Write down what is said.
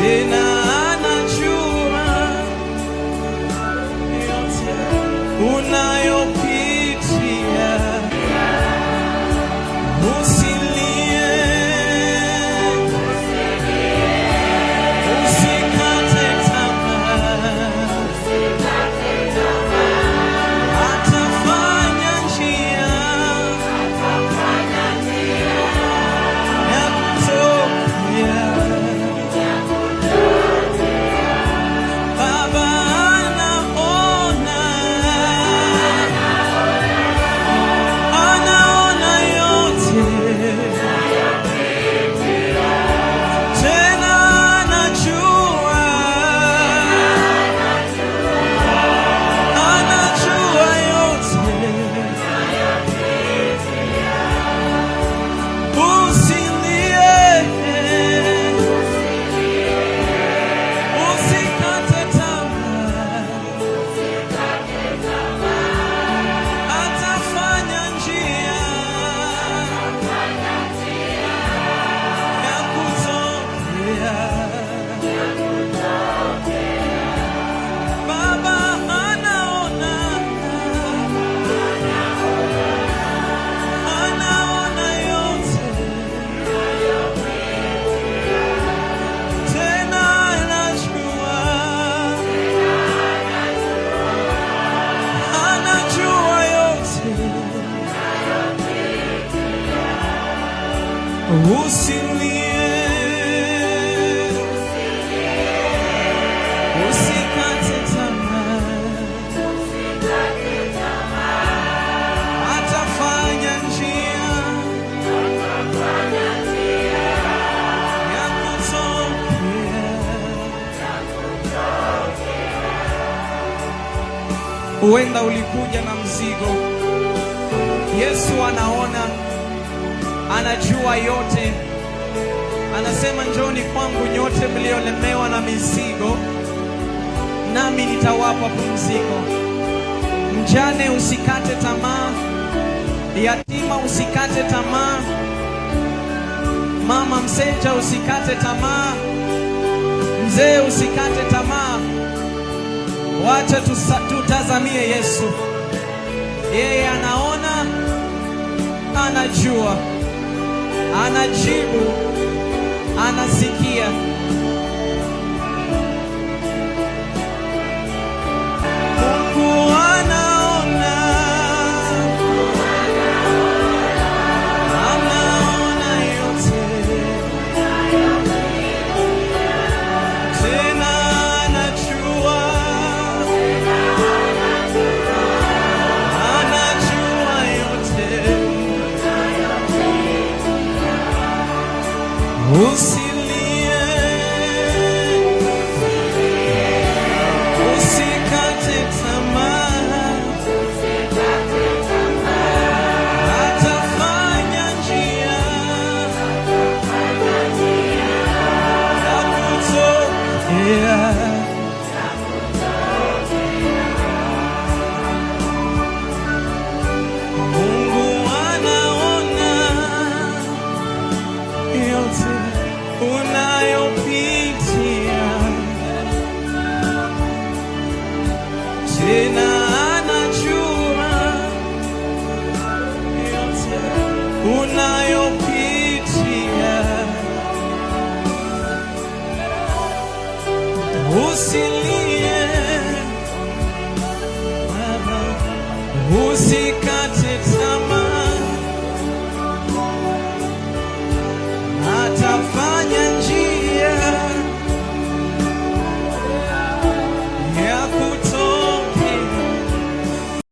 tena anajua yote unayopitia. Usilie, usikate tamaa, atafanya njia ya kutokea. Baba anaona yote, tena anajua yote. Usilie, usikate tamaa, atafanya njia ya kutokea. Baba anaona yote, tena anajua yote. Usilie, usikate tamaa, atafanya njia ya kutokea. Huenda ulikuja na mzigo. Yesu anaona, anajua yote. Anasema, njoni kwangu nyote mliolemewa na mizigo, nami nitawapa pumziko. Mjane usikate tamaa, yatima usikate tamaa, mama msenja usikate tamaa, mzee usikate tamaa. Wacha tutazamie Yesu. Yeye anaona, anajua, anajibu, anasikia. Mungu anaona yote, tena anajua yote. Usilie, usikate tamaa, atafanya njia ya kutokea. Mungu anaona yote unayopitia, tena anajua yote unayopitia. Usilie, Baba, usikate